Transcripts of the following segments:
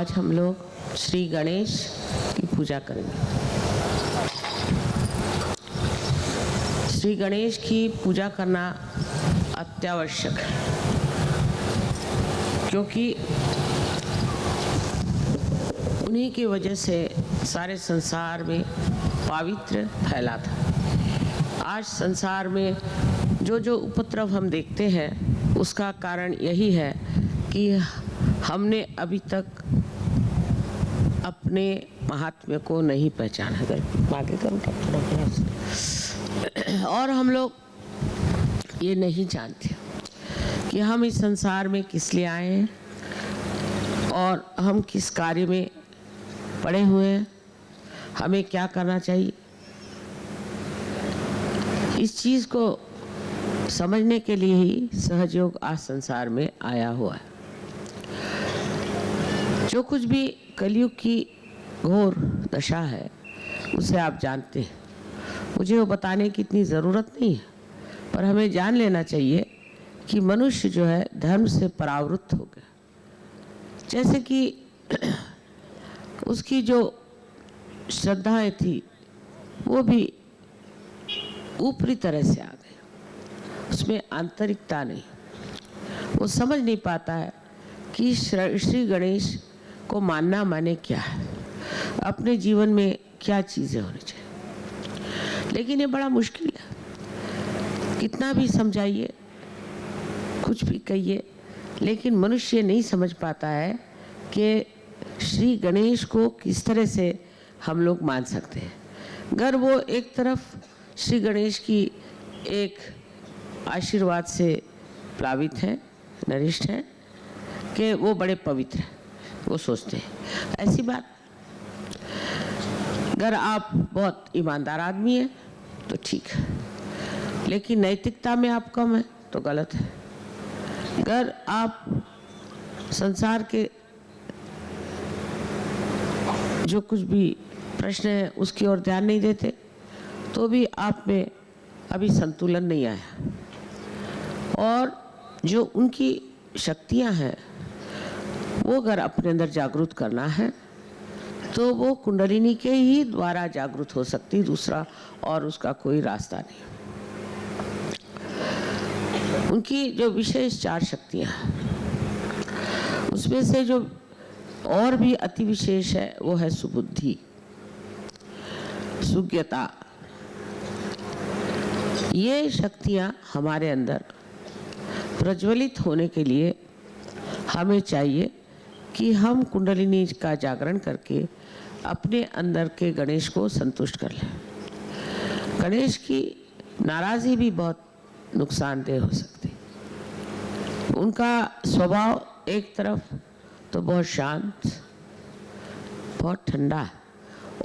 आज हम लोग श्री गणेश की पूजा करेंगे। श्री गणेश की पूजा करना अत्यावश्यक है, क्योंकि उन्हीं की वजह से सारे संसार में पावित्र्य फैला था। आज संसार में जो जो उपद्रव हम देखते हैं उसका कारण यही है कि हमने अभी तक अपने महात्म्य को नहीं पहचाना। आगे करूँ और हम लोग ये नहीं जानते कि हम इस संसार में किस लिए आए हैं और हम किस कार्य में पड़े हुए हैं, हमें क्या करना चाहिए। इस चीज़ को समझने के लिए ही सहजयोग आज संसार में आया हुआ है। जो कुछ भी कलयुग की घोर दशा है उसे आप जानते हैं, मुझे वो बताने की इतनी ज़रूरत नहीं है, पर हमें जान लेना चाहिए कि मनुष्य जो है धर्म से परावृत्त हो गया। जैसे कि उसकी जो श्रद्धाएं थी वो भी ऊपरी तरह से आ गई, उसमें आंतरिकता नहीं। वो समझ नहीं पाता है कि श्री गणेश को मानना माने क्या है, अपने जीवन में क्या चीज़ें होनी चाहिए। लेकिन ये बड़ा मुश्किल है, कितना भी समझाइए, कुछ भी कहिए, लेकिन मनुष्य नहीं समझ पाता है कि श्री गणेश को किस तरह से हम लोग मान सकते हैं। अगर वो एक तरफ श्री गणेश की एक आशीर्वाद से प्लावित हैं, नरिष्ठ हैं कि वो बड़े पवित्र हैं, वो सोचते हैं ऐसी बात। अगर आप बहुत ईमानदार आदमी हैं तो ठीक है, लेकिन नैतिकता में आप कम हैं तो गलत है। अगर आप संसार के जो कुछ भी प्रश्न है उसकी ओर ध्यान नहीं देते तो भी आप में अभी संतुलन नहीं आया। और जो उनकी शक्तियां हैं वो अगर अपने अंदर जागृत करना है तो वो कुंडलिनी के ही द्वारा जागृत हो सकती, दूसरा और उसका कोई रास्ता नहीं। उनकी जो विशेष 4 शक्तियां हैं उसमें से जो और भी अति विशेष है वो है सुबुद्धि, सुज्ञता। ये शक्तियां हमारे अंदर प्रज्वलित होने के लिए हमें चाहिए कि हम कुंडलिनी का जागरण करके अपने अंदर के गणेश को संतुष्ट कर लें। गणेश की नाराज़गी भी बहुत नुकसानदेह हो सकती। उनका स्वभाव एक तरफ तो बहुत शांत, बहुत ठंडा,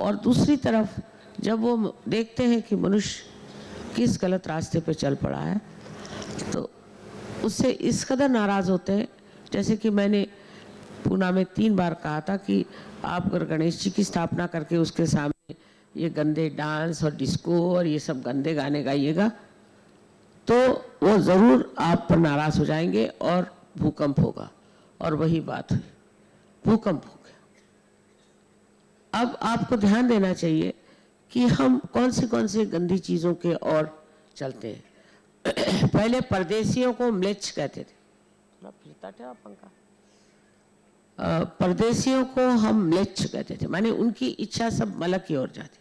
और दूसरी तरफ जब वो देखते हैं कि मनुष्य किस गलत रास्ते पे चल पड़ा है तो उससे इस कदर नाराज़ होते हैं। जैसे कि मैंने पूना में 3 बार कहा था कि आप अगर गणेश जी की स्थापना करके उसके सामने ये गंदे डांस और डिस्को और ये सब गंदे गाने गाइएगा तो वो ज़रूर आप पर नाराज़ हो जाएंगे और भूकंप होगा। और वही बात हुई, भूकंप हो गया। अब आपको ध्यान देना चाहिए कि हम कौन सी गंदी चीज़ों के ओर चलते हैं। पहले परदेशियों को म्लेच्छ कहते थे, फिरता था पंखा। परदेशियों को हम म्लेच्छ कहते थे, माने उनकी इच्छा सब मलक की ओर जाती।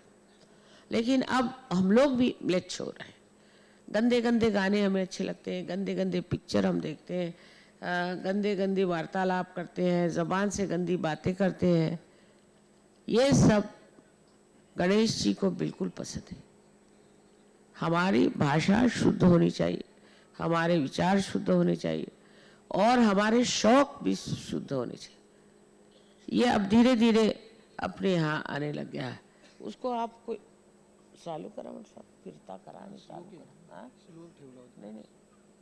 लेकिन अब हम लोग भी म्लेच्छ हो रहे हैं। गंदे गंदे गाने हमें अच्छे लगते हैं, गंदे गंदे पिक्चर हम देखते हैं, गंदे गंदे वार्तालाप करते हैं, ज़बान से गंदी बातें करते हैं। ये सब गणेश जी को बिल्कुल पसंद है। हमारी भाषा शुद्ध होनी चाहिए, हमारे विचार शुद्ध होने चाहिए और हमारे शौक भी शुद्ध होने चाहिए। ये अब धीरे धीरे अपने यहाँ आने लग गया है। उसको आप कोई चालू करा, मतलब फिरता करा आणि चालू करा, हाँ नहीं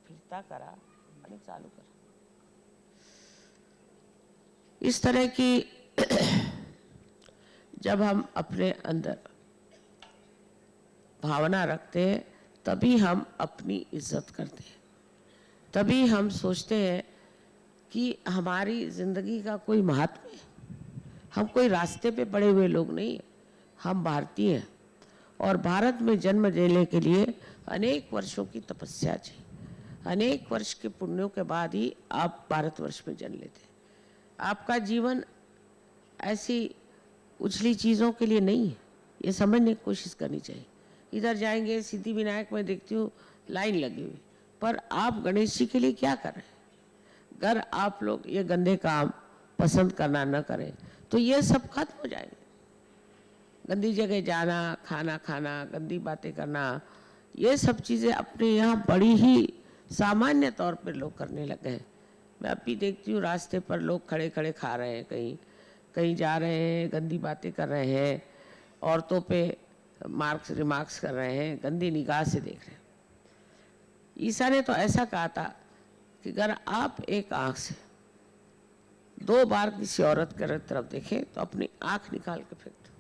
फिरता करा आणि चालू करा। इस तरह की जब हम अपने अंदर भावना रखते हैं तभी हम अपनी इज्जत करते हैं, तभी हम सोचते हैं कि हमारी जिंदगी का कोई महत्व है। हम कोई रास्ते पे पड़े हुए लोग नहीं हैं, हम भारतीय हैं और भारत में जन्म लेने के लिए अनेक वर्षों की तपस्या चाहिए। अनेक वर्ष के पुण्यों के बाद ही आप भारतवर्ष में जन्म लेते हैं। आपका जीवन ऐसी उछली चीज़ों के लिए नहीं है, ये समझने की कोशिश करनी चाहिए। इधर जाएंगे सिद्धिविनायक में देखती हूँ लाइन लगी हुई, पर आप गणेश जी के लिए क्या कर रहे हैं? अगर आप लोग ये गंदे काम पसंद करना न करें तो ये सब खत्म हो जाएंगे। गंदी जगह जाना, खाना खाना, गंदी बातें करना, ये सब चीज़ें अपने यहाँ बड़ी ही सामान्य तौर पर लोग करने लगे हैं। मैं अभी देखती हूँ रास्ते पर लोग खड़े खड़े खा रहे हैं, कहीं कहीं जा रहे हैं, गंदी बातें कर रहे हैं, औरतों पे रिमार्क्स कर रहे हैं, गंदी निगाह से देख रहे हैं। ईसा ने तो ऐसा कहा था कि अगर आप एक आँख से 2 बार किसी औरत की तरफ देखें तो अपनी आँख निकाल के फेंक दो।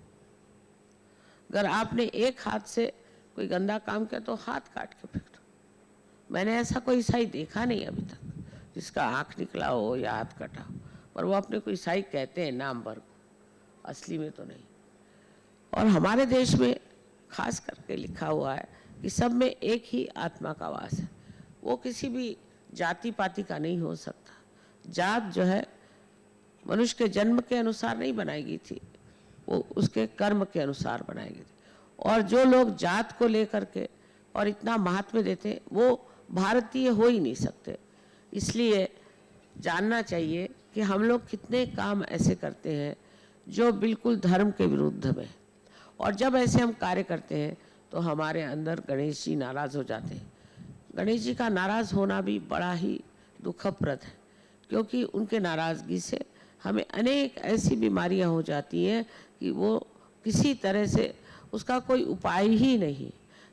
अगर आपने एक हाथ से कोई गंदा काम किया तो हाथ काट के फेंक दो। मैंने ऐसा कोई ईसाई देखा नहीं अभी तक जिसका आँख निकला हो या हाथ कटा हो, पर वो अपने को ईसाई कहते हैं नाम भर को, असली में तो नहीं। और हमारे देश में खास करके लिखा हुआ है कि सब में एक ही आत्मा का वास है। वो किसी भी जाति पाति का नहीं हो सकता। जात जो है मनुष्य के जन्म के अनुसार नहीं बनाई गई थी, वो उसके कर्म के अनुसार बनाई गई थी। और जो लोग जात को लेकर के और इतना महात्म्य देते वो भारतीय हो ही नहीं सकते। इसलिए जानना चाहिए कि हम लोग कितने काम ऐसे करते हैं जो बिल्कुल धर्म के विरुद्ध में, और जब ऐसे हम कार्य करते हैं तो हमारे अंदर गणेश जी नाराज़ हो जाते हैं। गणेश जी का नाराज़ होना भी बड़ा ही दुखप्रद है, क्योंकि उनके नाराज़गी से हमें अनेक ऐसी बीमारियां हो जाती हैं कि वो किसी तरह से उसका कोई उपाय ही नहीं,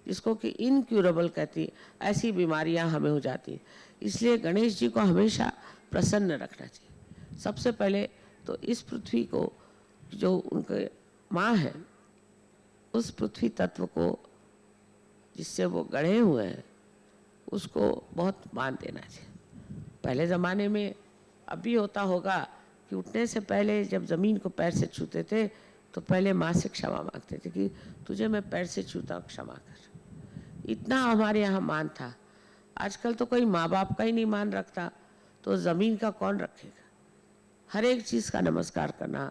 जिसको कि इनक्यूरेबल कहती है, ऐसी बीमारियां हमें हो जाती हैं। इसलिए गणेश जी को हमेशा प्रसन्न रखना चाहिए। सबसे पहले तो इस पृथ्वी को, जो उनके माँ है, उस पृथ्वी तत्व को जिससे वो गढ़े हुए हैं उसको बहुत मान देना चाहिए। पहले ज़माने में अभी होता होगा कि उठने से पहले जब ज़मीन को पैर से छूते थे तो पहले माँ से क्षमा मांगते थे कि तुझे मैं पैर से छूता हूँ, क्षमा कर। इतना हमारे यहाँ मान था। आजकल तो कोई माँ बाप का ही नहीं मान रखता, तो ज़मीन का कौन रखेगा? हर एक चीज़ का नमस्कार करना,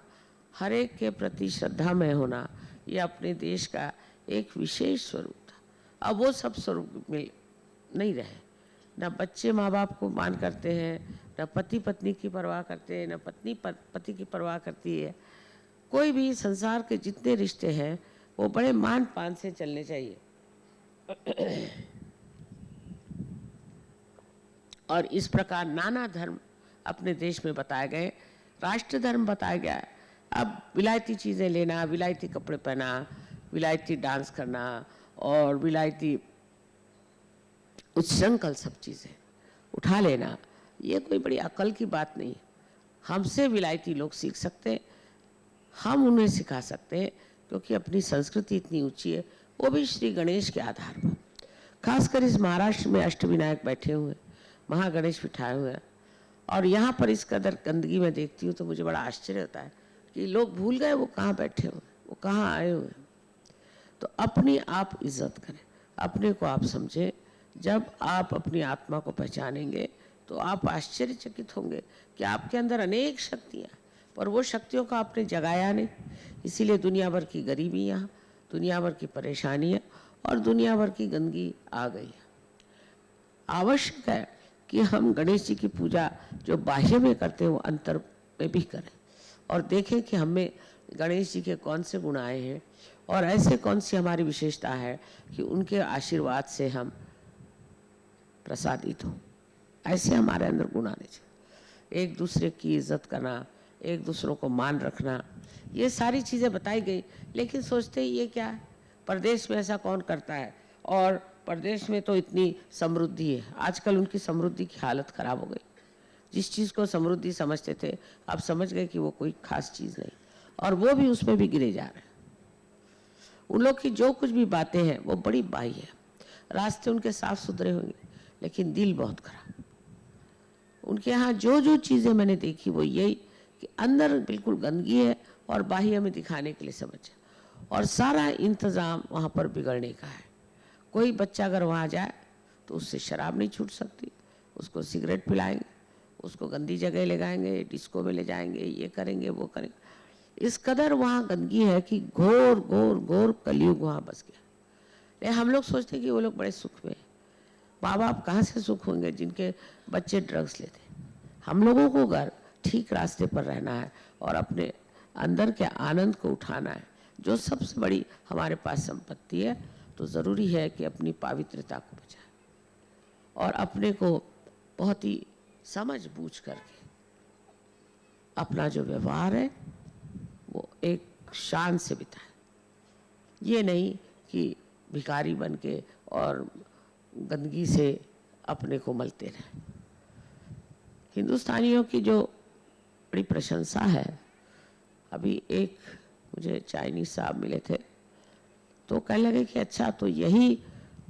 हर एक के प्रति श्रद्धामय होना, ये अपने देश का एक विशेष स्वरूप था। अब वो सब स्वरूप मिल नहीं रहे। न बच्चे माँ बाप को मान करते हैं, न पति पत्नी की परवाह करते हैं, न पत्नी पति की परवाह करती है। कोई भी संसार के जितने रिश्ते हैं वो बड़े मान पान से चलने चाहिए। और इस प्रकार नाना धर्म अपने देश में बताए गए, राष्ट्र धर्म बताया गया है। अब विलायती चीज़ें लेना, विलायती कपड़े पहना, विलायती डांस करना और विलायती उच्छृंखल सब चीज़ें उठा लेना, ये कोई बड़ी अकल की बात नहीं है। हमसे विलायती लोग सीख सकते हैं, हम उन्हें सिखा सकते हैं, क्योंकि अपनी संस्कृति इतनी ऊंची है, वो भी श्री गणेश के आधार पर। खासकर इस महाराष्ट्र में अष्टविनायक बैठे हुए, महागणेश बिठाए हुए हैं, और यहाँ पर इस कदर गंदगी में देखती हूँ तो मुझे बड़ा आश्चर्य होता है कि लोग भूल गए वो कहाँ बैठे हुए, वो कहाँ आए हुए। तो अपनी आप इज्जत करें, अपने को आप समझें। जब आप अपनी आत्मा को पहचानेंगे तो आप आश्चर्यचकित होंगे कि आपके अंदर अनेक शक्तियाँ, पर वो शक्तियों का आपने जगाया नहीं। इसीलिए दुनिया भर की गरीबियाँ, दुनिया भर की परेशानियाँ और दुनिया भर की गंदगी आ गई है। आवश्यक है कि हम गणेश जी की पूजा जो बाह्य में करते हैं वो अंतर में भी करें, और देखें कि हमें गणेश जी के कौन से गुण आए हैं और ऐसे कौन सी हमारी विशेषता है कि उनके आशीर्वाद से हम प्रसादित हो। ऐसे हमारे अंदर गुण आने चाहिए। एक दूसरे की इज्जत करना, एक दूसरों को मान रखना, ये सारी चीज़ें बताई गई। लेकिन सोचते ही ये क्या है, परदेश में ऐसा कौन करता है, और परदेश में तो इतनी समृद्धि है। आजकल उनकी समृद्धि की हालत ख़राब हो गई। जिस चीज़ को समृद्धि समझते थे अब समझ गए कि वो कोई खास चीज़ नहीं, और वो भी उसमें भी गिरे जा रहे हैं। उन लोग की जो कुछ भी बातें हैं वो बड़ी बाह्य है। रास्ते उनके साफ सुथरे होंगे लेकिन दिल बहुत खराब। उनके यहाँ जो जो चीज़ें मैंने देखी वो यही कि अंदर बिल्कुल गंदगी है और बाहर में दिखाने के लिए समझ, और सारा इंतज़ाम वहाँ पर बिगड़ने का है। कोई बच्चा अगर वहाँ जाए तो उससे शराब नहीं छूट सकती, उसको सिगरेट पिलाएंगे, उसको गंदी जगह ले जाएंगे, डिस्को में ले जाएंगे, ये करेंगे वो करेंगे। इस कदर वहाँ गंदगी है कि घोर घोर घोर कलयुग वहाँ बस गया। लेकिन हम लोग सोचते हैं कि वो लोग बड़े सुख में हैं। माँ बाप कहाँ से सुख होंगे जिनके बच्चे ड्रग्स लेते। हम लोगों को अगर ठीक रास्ते पर रहना है और अपने अंदर के आनंद को उठाना है, जो सबसे बड़ी हमारे पास संपत्ति है, तो ज़रूरी है कि अपनी पवित्रता को बचाएं और अपने को बहुत ही समझ बूझ करके अपना जो व्यवहार है वो एक शान से बिताएं। ये नहीं कि भिखारी बन के और गंदगी से अपने को मलते रहें। हिंदुस्तानियों की जो बड़ी प्रशंसा है, अभी एक मुझे चाइनीज साहब मिले थे तो कहने लगे कि अच्छा, तो यही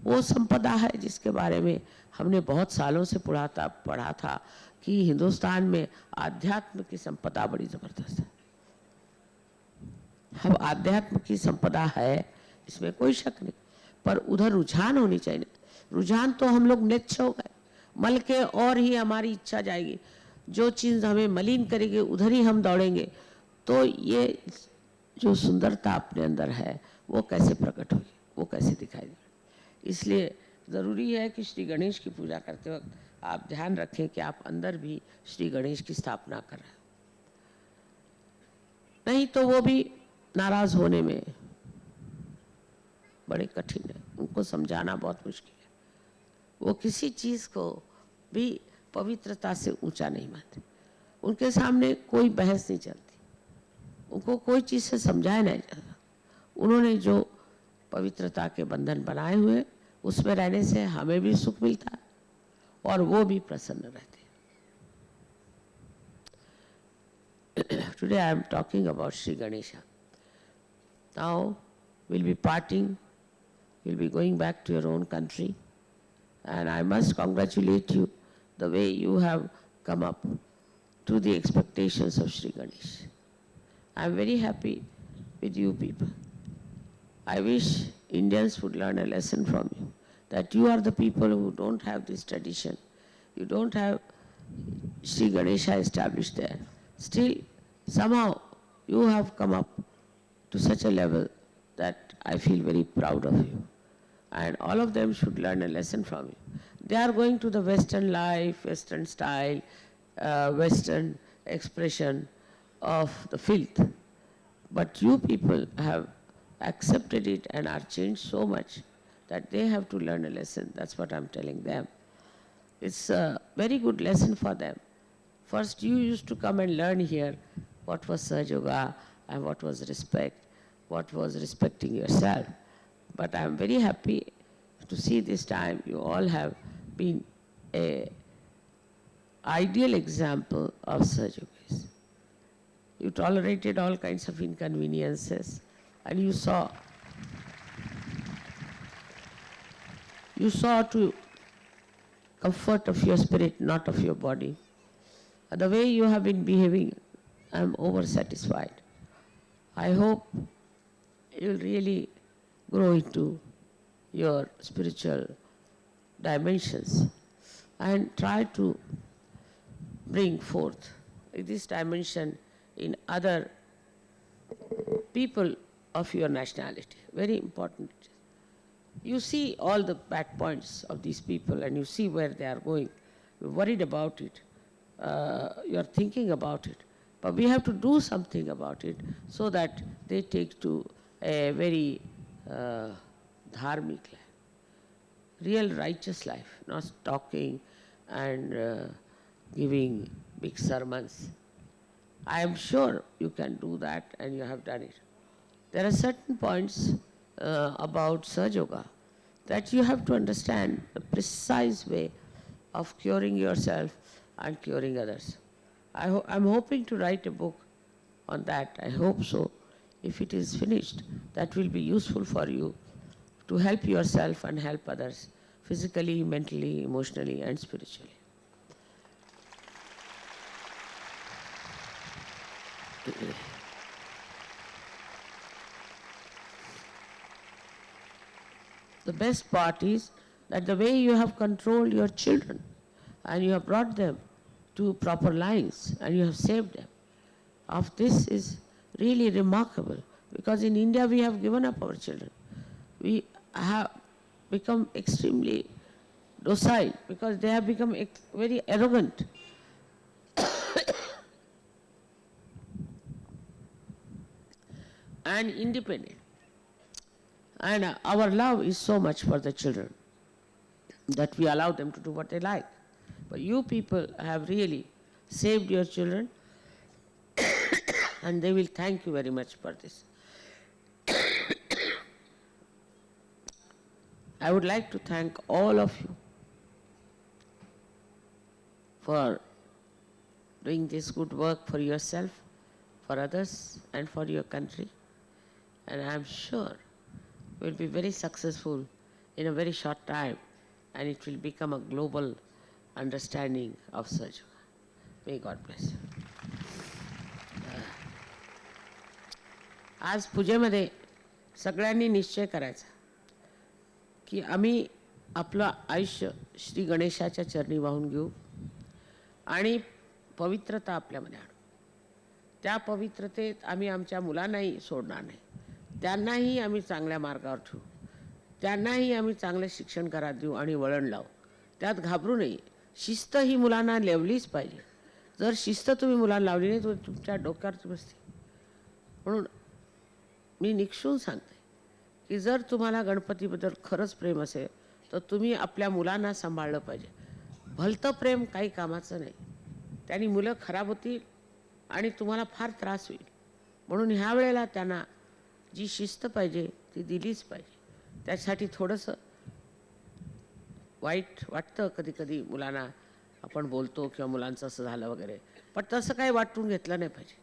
वो संपदा है जिसके बारे में हमने बहुत सालों से पढ़ा था कि हिंदुस्तान में आध्यात्म की संपदा बड़ी ज़बरदस्त है। अब आध्यात्म की संपदा है, इसमें कोई शक नहीं, पर उधर रुझान होनी चाहिए। रुझान तो हम लोग निच्छ हो गए, मल के और ही हमारी इच्छा जाएगी, जो चीज़ हमें मलिन करेगी उधर ही हम दौड़ेंगे, तो ये जो सुंदरता अपने अंदर है वो कैसे प्रकट होगी, वो कैसे दिखाई देगी। इसलिए ज़रूरी है कि श्री गणेश की पूजा करते वक्त आप ध्यान रखें कि आप अंदर भी श्री गणेश की स्थापना कर रहे हैं, नहीं तो वो भी नाराज़ होने में बड़े कठिन है, उनको समझाना बहुत मुश्किल है। वो किसी चीज़ को भी पवित्रता से ऊंचा नहीं मानते, उनके सामने कोई बहस नहीं चलती, उनको कोई चीज़ से समझाया नहीं जाता। उन्होंने जो पवित्रता के बंधन बनाए हुए, उसमें रहने से हमें भी सुख मिलता है और वो भी प्रसन्न रहते हैं। Today I am talking about Sri Ganesha. Now we'll be parting, you'll be going back to your own country, and I must congratulate you the way you have come up to the expectations of Sri Ganesh. I am very happy with you people. I wish Indians would learn a lesson from you, that you are the people who don't have this tradition. You don't have Sri Ganesha established there. Still, somehow you have come up to such a level that I feel very proud of you. And all of them should learn a lesson from you. They are going to the Western life, Western style, Western expression of the filth. But you people have accepted it and are changed so much that they have to learn a lesson. That's what I'm telling them. It's a very good lesson for them. First, you used to come and learn here what was Sahaja Yoga and what was respect, what was respecting yourself. But I'm very happy to see this time you all have been an ideal example of Sahaja Yoga. You tolerated all kinds of inconveniences, and you saw to comfort of your spirit, not of your body. The way you have been behaving, I'm over-satisfied. I hope you'll really grow into your spiritual dimensions and try to bring forth this dimension in other people of your nationality. Very important. You see all the bad points of these people and you see where they are going. You're worried about it. You're thinking about it. But we have to do something about it so that they take to a very dharmic life, real righteous life, not talking and giving big sermons. I am sure you can do that and you have done it. There are certain points about Sahaja Yoga that you have to understand the precise way of curing yourself and curing others. I'm hoping to write a book on that. I hope so. If it is finished, that will be useful for you to help yourself and help others physically, mentally, emotionally, and spiritually. The best part is that the way you have controlled your children and you have brought them to proper lines and you have saved them, of this is really remarkable, because in India we have given up our children. We have become extremely docile because they have become very arrogant. And independent. And our love is so much for the children that we allow them to do what they like. But you people have really saved your children and they will thank you very much for this. I would like to thank all of you for doing this good work for yourself, for others, and for your country. And I am sure will be very successful in a very short time, and it will become a global understanding of Sahaja. May God bless you. आज पूजेमध्ये सगळ्यांनी निश्चय करायचा की आम्ही आपलं आयुष्य श्री गणेशाच्या चरणी वाहून घेऊ आणि पवित्रता आपल्यामध्ये आणू. त्या पवित्रतेत आम्ही आमच्या मुलांनाही सोडणार नाही, त्यांनाही आम्ही चांगल्या मार्गावर ठेवू, त्यांनाही आम्ही चांगलं शिक्षण घरात देऊ आणि वळण लावू. त्यात घाबरू नये. शिस्त ही मुलांना लावलीच पाहिजे. जर शिस्त तुम्ही मुलांना लावली नाही तर तुमच्या डोक्यावर बसते. म्हणून मी निक्षून सांगते की जर तुम्हाला गणपतीबद्दल खरंच प्रेम असेल तर तुम्ही आपल्या मुलांना सांभाळलं पाहिजे. भलतं प्रेम काही कामाचं नाही. त्यांनी मुलं खराब होतील आणि तुम्हाला फार त्रास होईल. म्हणून ह्या वेळेला त्यांना जी शिस्त पाहिजे ती दिलीच पाहिजे. त्यासाठी थोडंसं वाईट वाटतं कधी कधी मुलांना आपण बोलतो किंवा मुलांचं असं झालं वगैरे, पण तसं काही वाटून घेतलं नाही पाहिजे.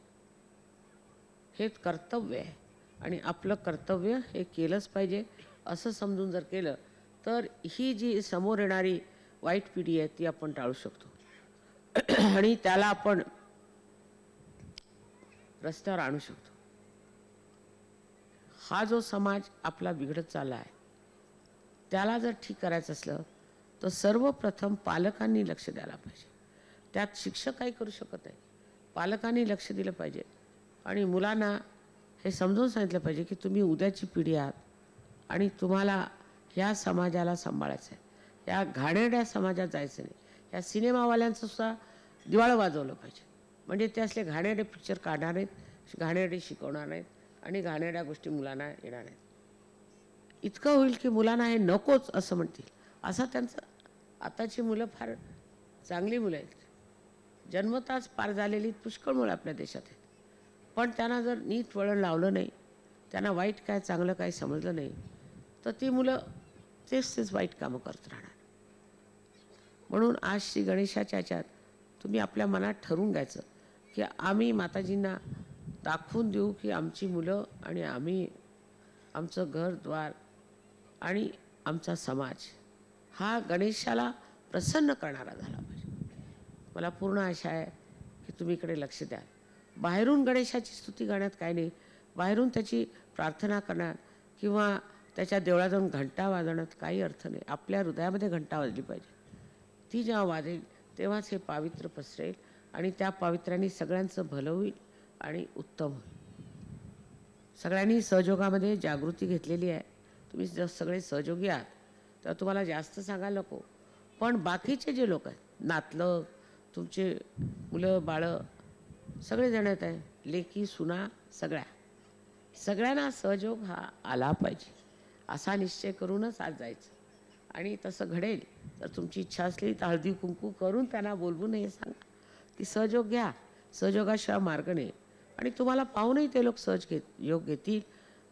हे कर्तव्य आहे आणि आपलं कर्तव्य हे केलंच पाहिजे असं समजून जर केलं तर ही जी समोर येणारी वाईट पिढी आहे ती आपण टाळू शकतो आणि त्याला आपण रस्त्यावर आणू शकतो. हा जो समाज आपला बिघडत चालला आहे त्याला जर ठीक करायचं असलं तर सर्वप्रथम पालकांनी लक्ष द्यायला पाहिजे. त्यात शिक्षक काही करू शकत नाही. पालकांनी लक्ष दिलं पाहिजे आणि मुलांना हे समजून सांगितलं पाहिजे की तुम्ही उद्याची पिढी आहात आणि तुम्हाला ह्या समाजाला सांभाळायचं आहे. या घाणेरड्या समाजात जायचं नाही. या सिनेमावाल्यांचं सुद्धा दिवाळं वाजवलं पाहिजे. म्हणजे ते असले घाणेरडे पिक्चर काढणार नाहीत, घाणेरडे शिकवणार नाहीत आणि घाणेरड्या गोष्टी मुलांना येणार नाहीत. इतकं होईल की मुलांना हे नकोच असं म्हणतील. असं त्यांचं आताची मुलं फार चांगली मुलं आहेत. जन्मताच पार झालेली पुष्कळ मुलं आपल्या देशात आहेत. पण त्यांना जर नीट वळण लावलं नाही, त्यांना वाईट काय चांगलं काय समजलं नाही तर ती मुलं तेच वाईट कामं करत राहणार. म्हणून आज श्री गणेशाच्या ह्याच्यात तुम्ही आपल्या मनात ठरवून घ्यायचं की आम्ही माताजींना दाखवून देऊ की आमची मुलं आणि आम्ही आमचं घरद्वार आणि आमचा समाज हा गणेशाला प्रसन्न करणारा झाला पाहिजे. मला पूर्ण आशा आहे की तुम्ही इकडे लक्ष द्याल. बाहेरून गणेशाची स्तुती गाण्यात काय नाही, बाहेरून त्याची प्रार्थना करण्यात किंवा त्याच्या देवळात जाऊन घंटा वाजवण्यात काही अर्थ नाही. आपल्या हृदयामध्ये घंटा वाजली पाहिजे. ती जेव्हा वाजेल तेव्हाच हे पावित्र्य पसरेल आणि त्या पावित्र्याने सगळ्यांचं भलं होईल आणि उत्तम होईल. सगळ्यांनी सहयोगामध्ये जागृती घेतलेली आहे. तुम्ही जर सगळे सहयोगी आहात तर तुम्हाला जास्त सांगायला नको. पण बाकीचे जे लोक आहेत, नातलं, तुमचे मुलं बाळं सगळे जण येत आहे, लेकी सुना सगळ्यांना सहयोग हा आला पाहिजे असा निश्चय करूनच आज जायचं. आणि तसं घडेल तर तुमची इच्छा असली तर हळदी कुंकू करून त्यांना बोलवून हे सांगा की सहयोग घ्या. सहयोगाशिवाय मार्ग नाही आणि तुम्हाला पाहूनही ते लोक योग घेतील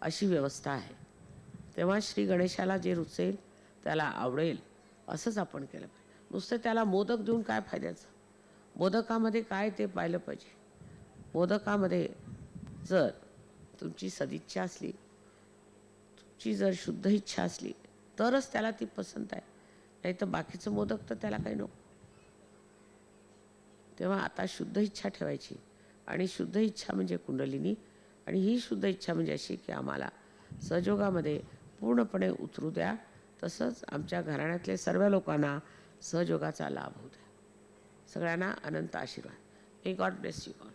अशी व्यवस्था आहे. तेव्हा श्री गणेशाला जे रुचेल त्याला आवडेल असंच आपण केलं पाहिजे. नुसतं त्याला मोदक देऊन काय फायद्याचं. मोदकामध्ये काय ते पाहिलं पाहिजे. मोदकामध्ये जर तुमची सदिच्छा असली, तुमची जर शुद्ध इच्छा असली तरच त्याला ती पसंत आहे. नाही तर बाकीचं मोदक तर त्याला काही नको. तेव्हा आता शुद्ध इच्छा ठेवायची आणि शुद्ध इच्छा म्हणजे कुंडलिनी. आणि ही शुद्ध इच्छा म्हणजे अशी की आम्हाला सहयोगामध्ये पूर्णपणे उतरू द्या, तसंच आमच्या घराण्यातले सर्व लोकांना सहयोगाचा लाभ होऊ द्या. सगळ्यांना अनंत आशीर्वाद. May God bless you all.